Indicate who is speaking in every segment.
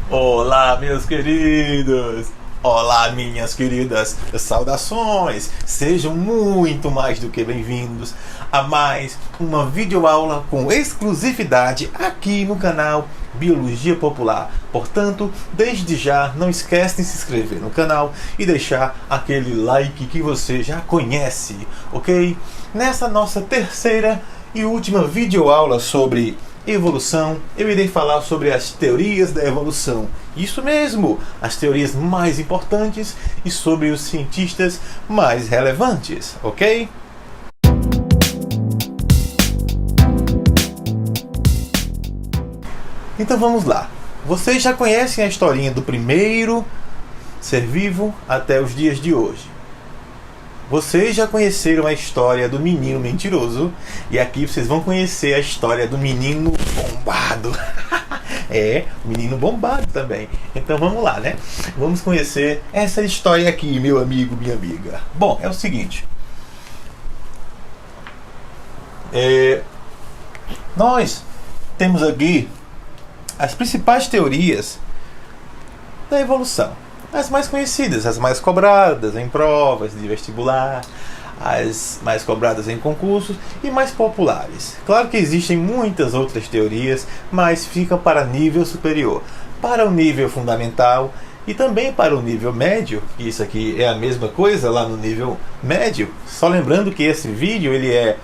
Speaker 1: Olá, meus queridos! Olá, minhas queridas! Saudações! Sejam muito mais do que bem-vindos a mais uma videoaula com exclusividade aqui no canal Biologia Popular. Portanto, desde já, não esquece de se inscrever no canal e deixar aquele like que você já conhece, ok? Nessa nossa terceira e última videoaula sobre evolução, eu irei falar sobre as teorias da evolução. Isso mesmo, as teorias mais importantes e sobre os cientistas mais relevantes, ok? Então vamos lá. Vocês já conhecem a historinha do primeiro ser vivo até os dias de hoje. Vocês já conheceram a história do menino mentiroso e aqui vocês vão conhecer a história do menino bombado. É, menino bombado também. Então vamos lá, né? Vamos conhecer essa história aqui, meu amigo, minha amiga. Bom, é o seguinte. Nós temos aqui as principais teorias da evolução. As mais conhecidas, as mais cobradas em provas de vestibular, as mais cobradas em concursos e mais populares. Claro que existem muitas outras teorias, mas fica para nível superior. Para o nível fundamental e também para o nível médio, isso aqui é a mesma coisa lá no nível médio. Só lembrando que esse vídeo ele é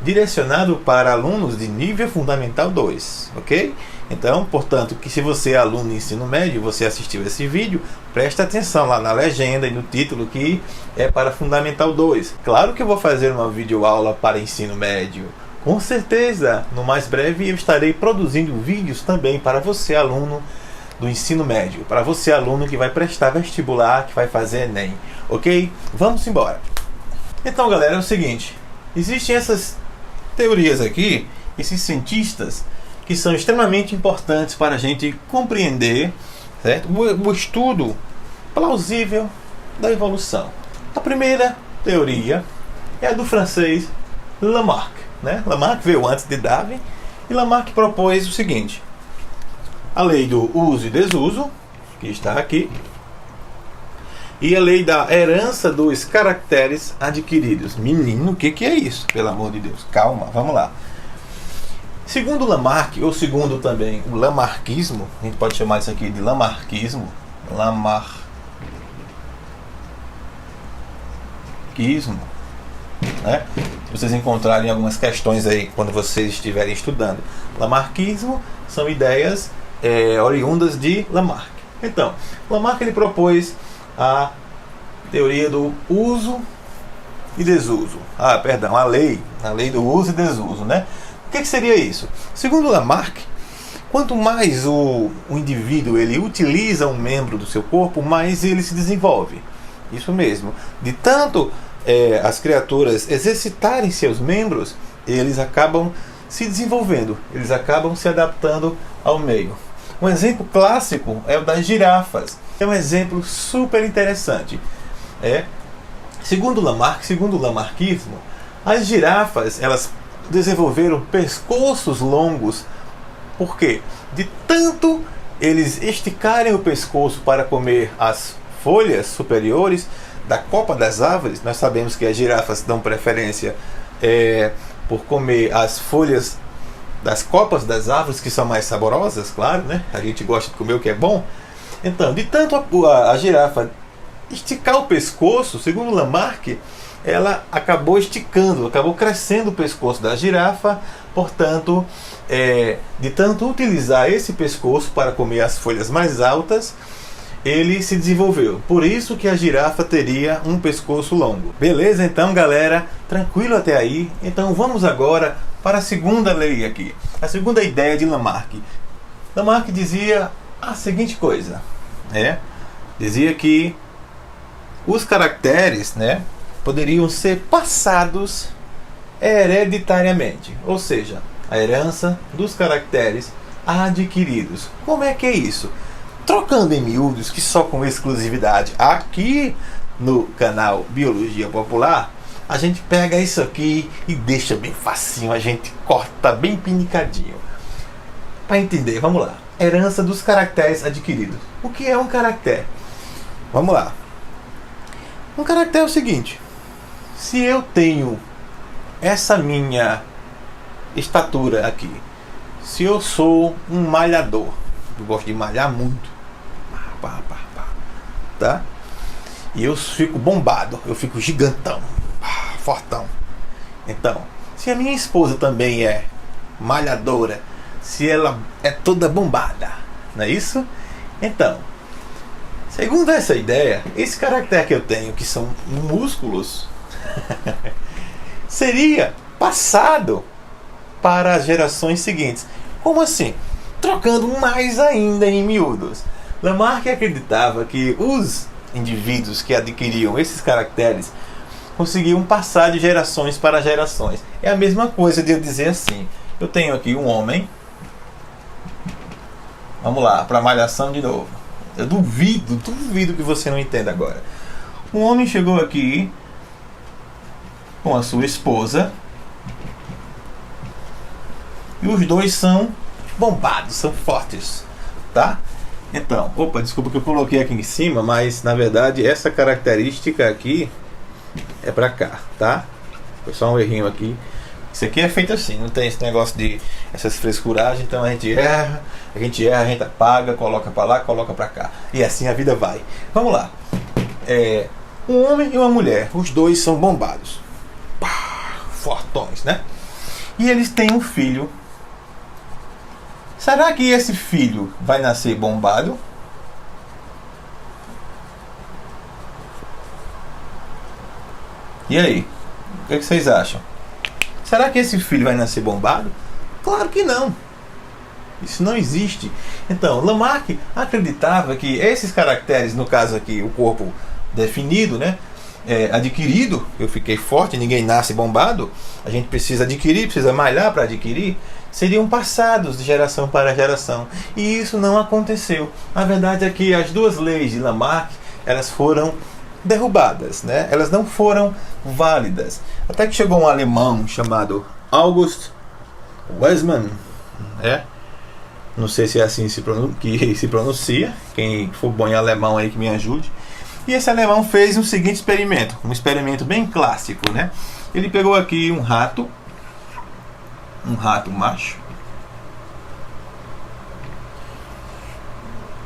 Speaker 1: direcionado para alunos de nível fundamental 2, ok? Então, portanto, que se você é aluno de ensino médio, você assistiu esse vídeo, preste atenção lá na legenda e no título que é para Fundamental 2. Claro que eu vou fazer uma videoaula para ensino médio. Com certeza, no mais breve eu estarei produzindo vídeos também para você, aluno do ensino médio. Para você, aluno que vai prestar vestibular, que vai fazer Enem. Ok? Vamos embora. Então, galera, é o seguinte. Existem essas teorias aqui, esses cientistas que são extremamente importantes para a gente compreender, certo? O estudo plausível da evolução. A primeira teoria é a do francês Lamarck, né? Lamarck veio antes de Darwin e Lamarck propôs o seguinte: a lei do uso e desuso, que está aqui, e a lei da herança dos caracteres adquiridos. Menino, o que é isso? Pelo amor de Deus, calma, vamos lá. Segundo Lamarck, ou segundo também o lamarckismo, a gente pode chamar isso aqui de lamarckismo, né? Se vocês encontrarem algumas questões aí quando vocês estiverem estudando. Lamarckismo são ideias oriundas de Lamarck. Então, Lamarck ele propôs a teoria do uso e desuso. A lei do uso e desuso, né? O que seria isso? Segundo Lamarck, quanto mais o indivíduo ele utiliza um membro do seu corpo, mais ele se desenvolve. Isso mesmo. De tanto as criaturas exercitarem seus membros, eles acabam se desenvolvendo, eles acabam se adaptando ao meio. Um exemplo clássico é o das girafas. É um exemplo super interessante. Segundo Lamarck, segundo o lamarckismo, as girafas elas desenvolveram pescoços longos. Por quê? De tanto eles esticarem o pescoço para comer as folhas superiores da copa das árvores. Nós sabemos que as girafas dão preferência por comer as folhas das copas das árvores, que são mais saborosas, claro, né? A gente gosta de comer o que é bom. Então, de tanto a girafa esticar o pescoço, segundo Lamarck, ela acabou esticando, acabou crescendo o pescoço da girafa. Portanto, de tanto utilizar esse pescoço para comer as folhas mais altas, ele se desenvolveu. Por isso que a girafa teria um pescoço longo. Beleza? Então, galera, tranquilo até aí. Então, vamos agora para a segunda lei aqui. A segunda ideia de Lamarck. Lamarck dizia a seguinte coisa, dizia que os caracteres, poderiam ser passados hereditariamente, ou seja, a herança dos caracteres adquiridos. Como é que é isso? Trocando em miúdos, que só com exclusividade aqui no canal Biologia Popular, a gente pega isso aqui e deixa bem facinho, a gente corta bem pinicadinho. Para entender, vamos lá. herança dos caracteres adquiridos. O que é um caractere? Vamos lá. Um caractere é o seguinte: se eu tenho essa minha estatura aqui, se eu sou um malhador, eu gosto de malhar muito, tá? E eu fico bombado, eu fico gigantão, fortão. Então, se a minha esposa também é malhadora, se ela é toda bombada, não é isso? Então, segundo essa ideia, esse caractere que eu tenho, que são músculos, seria passado para as gerações seguintes. Como assim? Trocando mais ainda em miúdos. Lamarck acreditava que os indivíduos que adquiriam esses caracteres conseguiam passar de gerações para gerações. É a mesma coisa de eu dizer assim: eu tenho aqui um homem. Vamos lá, para malhação de novo. Eu duvido que você não entenda agora. Um homem chegou aqui com a sua esposa e os dois são bombados, são fortes, tá? Então, desculpa que eu coloquei aqui em cima, mas na verdade essa característica aqui é pra cá, tá? Foi só um errinho aqui. Isso aqui é feito assim, não tem esse negócio de essas frescuragens, então a gente erra, a gente apaga, coloca pra lá, coloca pra cá. E assim a vida vai. Vamos lá. Um homem e uma mulher, os dois são bombados. Fortões, né? E eles têm um filho. Será que esse filho vai nascer bombado? E aí? O que vocês acham? Será que esse filho vai nascer bombado? Claro que não. Isso não existe. Então, Lamarck acreditava que esses caracteres, no caso aqui, o corpo definido, né? Adquirido, eu fiquei forte, ninguém nasce bombado, a gente precisa adquirir, precisa malhar para adquirir, seriam passados de geração para geração. E isso não aconteceu. A verdade é que as duas leis de Lamarck, elas foram derrubadas, né? Elas não foram válidas. Até que chegou um alemão chamado Weismann, não sei se é assim que se pronuncia, quem for bom em alemão aí que me ajude. E esse alemão fez um seguinte experimento, um experimento bem clássico, né? Ele pegou aqui um rato macho,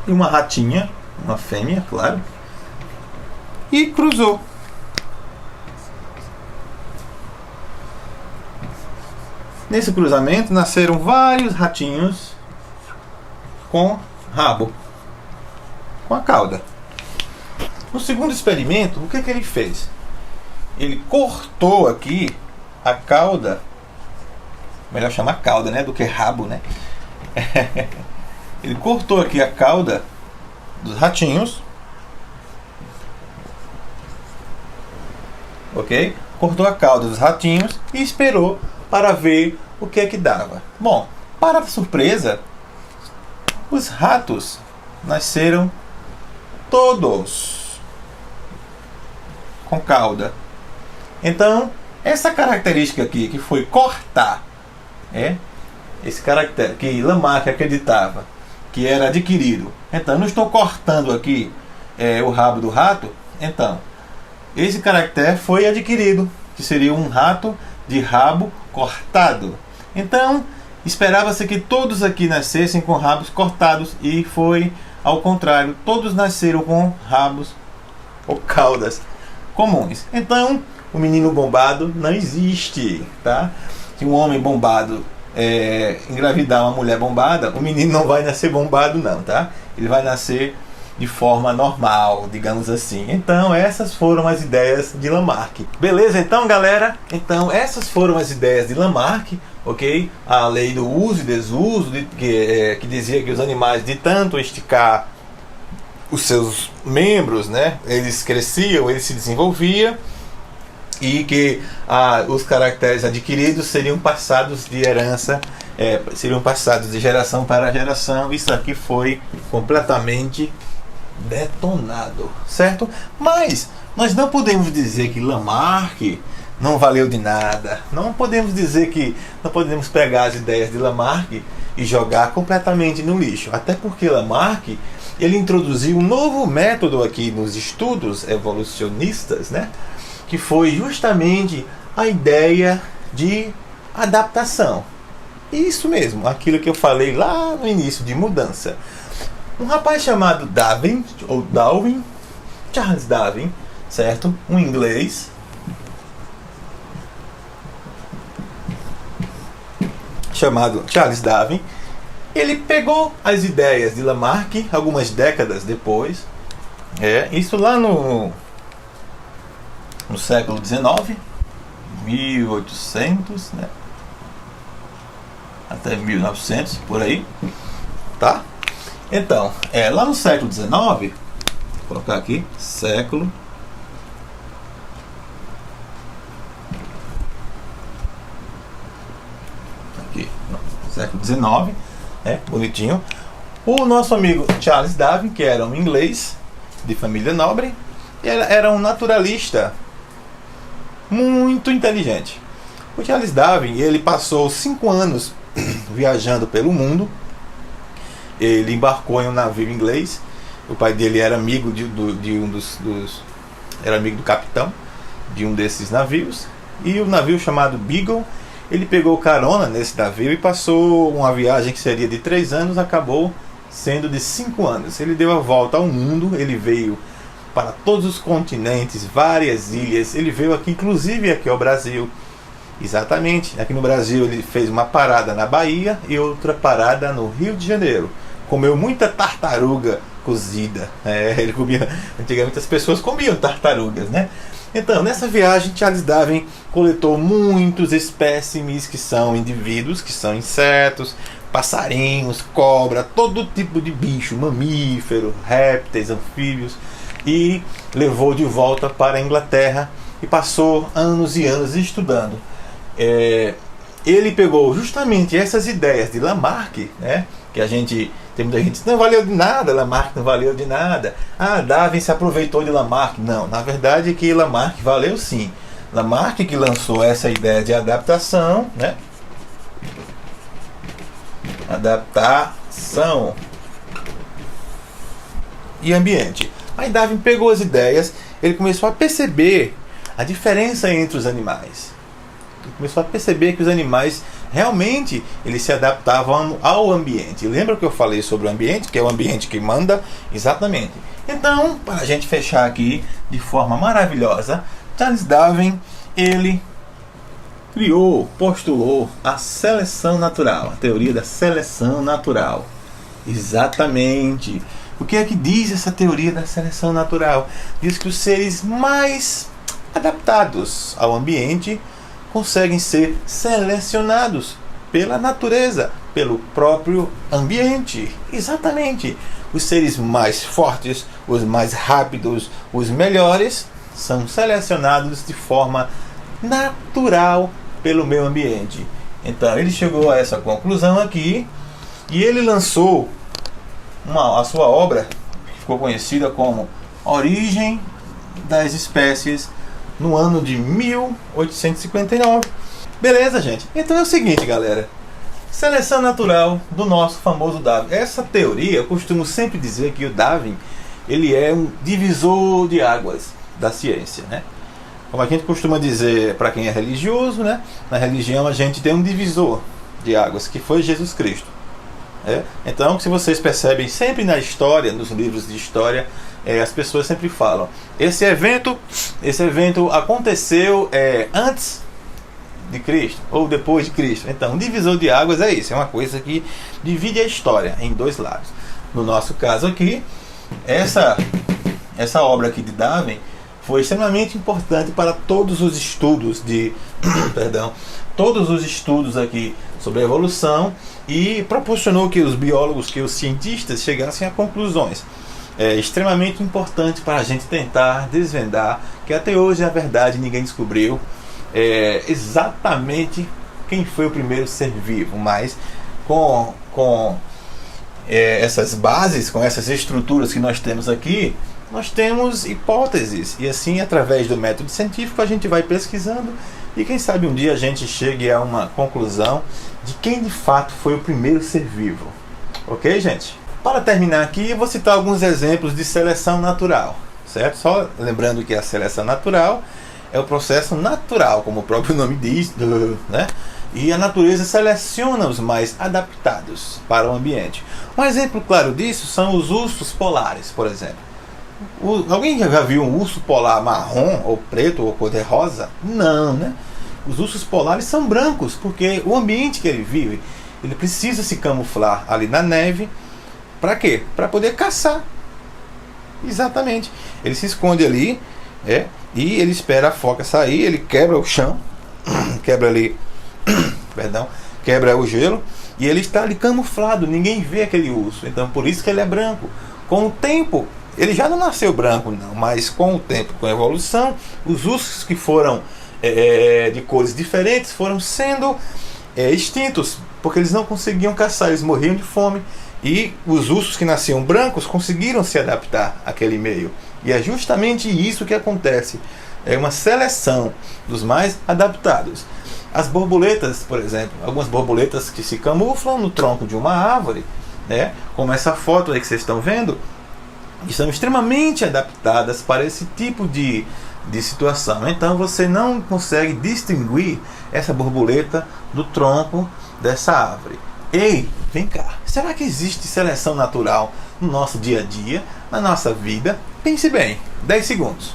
Speaker 1: e uma ratinha, uma fêmea, claro, e cruzou. Nesse cruzamento nasceram vários ratinhos com rabo, com a cauda. No segundo experimento, o que ele fez? Ele cortou aqui a cauda, melhor chamar cauda, né, do que rabo, né? Ele cortou aqui a cauda dos ratinhos, ok? Cortou a cauda dos ratinhos e esperou para ver o que é que dava. Bom, para surpresa, os ratos nasceram todos com cauda. Então, essa característica aqui, que foi cortar, esse caractere que Lamarck acreditava que era adquirido. Então, eu não estou cortando aqui o rabo do rato. Então, esse caractere foi adquirido, que seria um rato de rabo cortado. Então, esperava-se que todos aqui nascessem com rabos cortados, e foi ao contrário, todos nasceram com rabos ou caudas comuns. Então, o menino bombado não existe, tá? Se um homem bombado engravidar uma mulher bombada, o menino não vai nascer bombado não, tá? Ele vai nascer de forma normal, digamos assim. Então, essas foram as ideias de Lamarck. Beleza, então, galera? Então, essas foram as ideias de Lamarck, ok? A lei do uso e desuso, que dizia que os animais, de tanto esticar os seus membros, né, eles cresciam, eles se desenvolviam, e que os caracteres adquiridos seriam passados de herança, seriam passados de geração para geração. Isso aqui foi completamente detonado, certo? Mas nós não podemos dizer que Lamarck não valeu de nada. Não podemos dizer que não podemos pegar as ideias de Lamarck e jogar completamente no lixo. Até porque Lamarck, ele introduziu um novo método aqui nos estudos evolucionistas, né? Que foi justamente a ideia de adaptação. Isso mesmo, aquilo que eu falei lá no início de mudança. Um rapaz chamado Darwin, Charles Darwin, certo? Um inglês, chamado Charles Darwin, ele pegou as ideias de Lamarck algumas décadas depois, isso lá no século XIX, 1800, né? Até 1900, por aí, tá? Então, lá no século XIX, vou colocar aqui, século XIX, bonitinho. O nosso amigo Charles Darwin, que era um inglês de família nobre, era um naturalista muito inteligente. O Charles Darwin, ele passou 5 anos viajando pelo mundo. Ele embarcou em um navio inglês. O pai dele era amigo de um era amigo do capitão de um desses navios. E o navio chamado Beagle, ele pegou carona nesse navio e passou uma viagem que seria de 3 anos, acabou sendo de 5 anos. Ele deu a volta ao mundo, ele veio para todos os continentes, várias ilhas. Ele veio aqui, inclusive aqui ao Brasil. Exatamente, aqui no Brasil ele fez uma parada na Bahia e outra parada no Rio de Janeiro. Comeu muita tartaruga cozida. Ele comia, antigamente as pessoas comiam tartarugas, né? Então, nessa viagem, Charles Darwin coletou muitos espécimes que são indivíduos, que são insetos, passarinhos, cobra, todo tipo de bicho, mamífero, répteis, anfíbios, e levou de volta para a Inglaterra e passou anos e anos estudando. Ele pegou justamente essas ideias de Lamarck, né, que tem muita gente que diz, não valeu de nada, Lamarck não valeu de nada. Darwin se aproveitou de Lamarck. Não, na verdade é que Lamarck valeu sim. Lamarck que lançou essa ideia de adaptação, né? Adaptação e ambiente. Aí Darwin pegou as ideias, ele começou a perceber a diferença entre os animais. Ele começou a perceber que os animais realmente eles se adaptavam ao ambiente. Lembra que eu falei sobre o ambiente, que é o ambiente que manda? Exatamente. Então, para a gente fechar aqui de forma maravilhosa, Charles Darwin, ele postulou a seleção natural, a teoria da seleção natural. Exatamente. O que é que diz essa teoria da seleção natural? Diz que os seres mais adaptados ao ambiente conseguem ser selecionados pela natureza, pelo próprio ambiente. Exatamente. Os seres mais fortes, os mais rápidos, os melhores, são selecionados de forma natural pelo meio ambiente. Então ele chegou a essa conclusão aqui e ele lançou a sua obra, que ficou conhecida como Origem das Espécies, no ano de 1859. Beleza, gente? Então é o seguinte, galera. Seleção natural do nosso famoso Darwin. Essa teoria, eu costumo sempre dizer que o Darwin, ele é um divisor de águas da ciência, né? Como a gente costuma dizer para quem é religioso, né? Na religião a gente tem um divisor de águas, que foi Jesus Cristo. Então, se vocês percebem, sempre na história, nos livros de história, as pessoas sempre falam, esse evento aconteceu antes de Cristo ou depois de Cristo. Então, um divisor de águas é isso, é uma coisa que divide a história em dois lados. No nosso caso aqui, essa obra aqui de Darwin foi extremamente importante para todos os estudos todos os estudos aqui sobre a evolução, e proporcionou que os biólogos, que os cientistas chegassem a conclusões extremamente importantes para a gente tentar desvendar, que até hoje, na verdade, ninguém descobriu exatamente quem foi o primeiro ser vivo, mas com essas bases, com essas estruturas que nós temos aqui, nós temos hipóteses, e assim, através do método científico, a gente vai pesquisando e quem sabe um dia a gente chegue a uma conclusão de quem de fato foi o primeiro ser vivo. Ok, gente? Para terminar aqui, eu vou citar alguns exemplos de seleção natural, certo? Só lembrando que a seleção natural é o processo natural, como o próprio nome diz, né? E a natureza seleciona os mais adaptados para o ambiente. Um exemplo claro disso são os ursos polares, por exemplo. Alguém já viu um urso polar marrom, ou preto, ou cor-de-rosa? Não, né? Os ursos polares são brancos, porque o ambiente que ele vive, ele precisa se camuflar ali na neve. Para quê? Para poder caçar. Exatamente. Ele se esconde ali, e ele espera a foca sair, ele quebra o chão, quebra ali, perdão, quebra o gelo, e ele está ali camuflado, ninguém vê aquele urso. Então por isso que ele é branco. Com o tempo, ele já não nasceu branco não, mas com o tempo, com a evolução, os ursos que foram de cores diferentes foram sendo extintos, porque eles não conseguiam caçar, eles morriam de fome. E os ursos que nasciam brancos conseguiram se adaptar àquele meio. E é justamente isso que acontece. É uma seleção dos mais adaptados. As borboletas, por exemplo, algumas borboletas que se camuflam no tronco de uma árvore, né, como essa foto aí que vocês estão vendo, estão extremamente adaptadas para esse tipo de situação. Então você não consegue distinguir essa borboleta do tronco dessa árvore. Ei, vem cá, será que existe seleção natural no nosso dia a dia, na nossa vida? Pense bem, 10 segundos.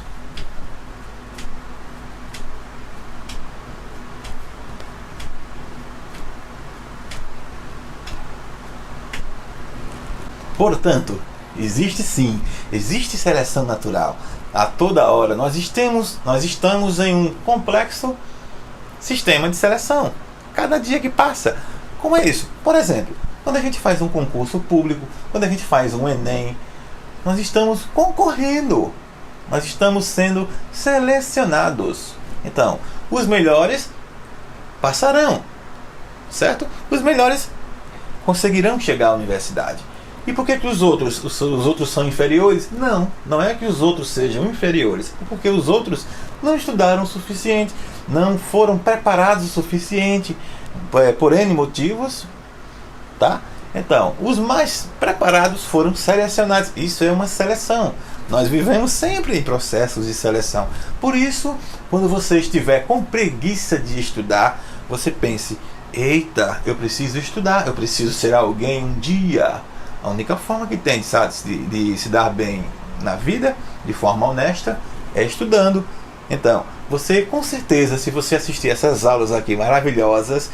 Speaker 1: Portanto, existe sim, existe seleção natural. A toda hora nós estamos em um complexo sistema de seleção. Cada dia que passa. Como é isso? Por exemplo, quando a gente faz um concurso público, quando a gente faz um Enem, nós estamos concorrendo, nós estamos sendo selecionados. Então, os melhores passarão, certo? Os melhores conseguirão chegar à universidade. E por que os outros são inferiores? Não é que os outros sejam inferiores, é porque os outros não estudaram o suficiente, não foram preparados o suficiente, por N motivos, tá? Então, os mais preparados foram selecionados. Isso é uma seleção. Nós vivemos sempre em processos de seleção. Por isso, quando você estiver com preguiça de estudar, você pense: eita, eu preciso estudar, eu preciso ser alguém um dia. A única forma que tem de se dar bem na vida, de forma honesta, é estudando. Então, você com certeza, se você assistir essas aulas aqui maravilhosas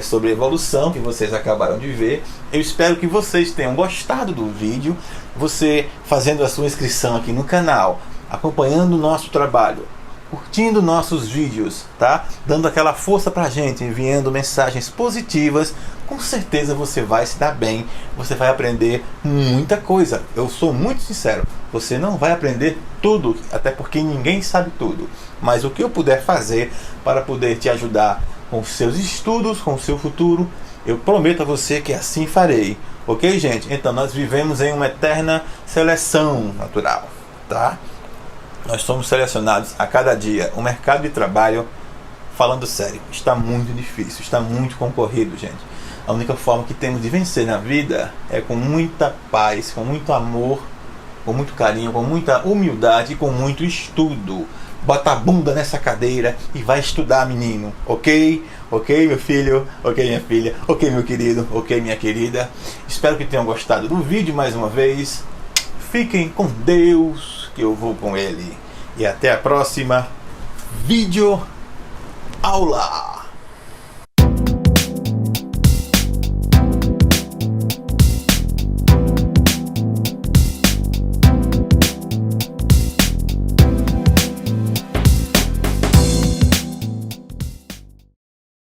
Speaker 1: sobre evolução que vocês acabaram de ver, eu espero que vocês tenham gostado do vídeo. Você fazendo a sua inscrição aqui no canal, acompanhando o nosso trabalho, curtindo nossos vídeos, tá? Dando aquela força pra gente, enviando mensagens positivas, com certeza você vai se dar bem, você vai aprender muita coisa. Eu sou muito sincero, você não vai aprender tudo, até porque ninguém sabe tudo, mas o que eu puder fazer para poder te ajudar com os seus estudos, com o seu futuro, eu prometo a você que assim farei. Ok, gente? Então nós vivemos em uma eterna seleção natural, tá? Nós somos selecionados a cada dia. O mercado de trabalho, falando sério, está muito difícil, está muito concorrido, gente. A única forma que temos de vencer na vida é com muita paz, com muito amor, com muito carinho, com muita humildade e com muito estudo. Bota a bunda nessa cadeira e vai estudar, menino. Ok? Ok, meu filho? Ok, minha filha? Ok, meu querido? Ok, minha querida? Espero que tenham gostado do vídeo mais uma vez. Fiquem com Deus, que eu vou com Ele. E até a próxima vídeo aula.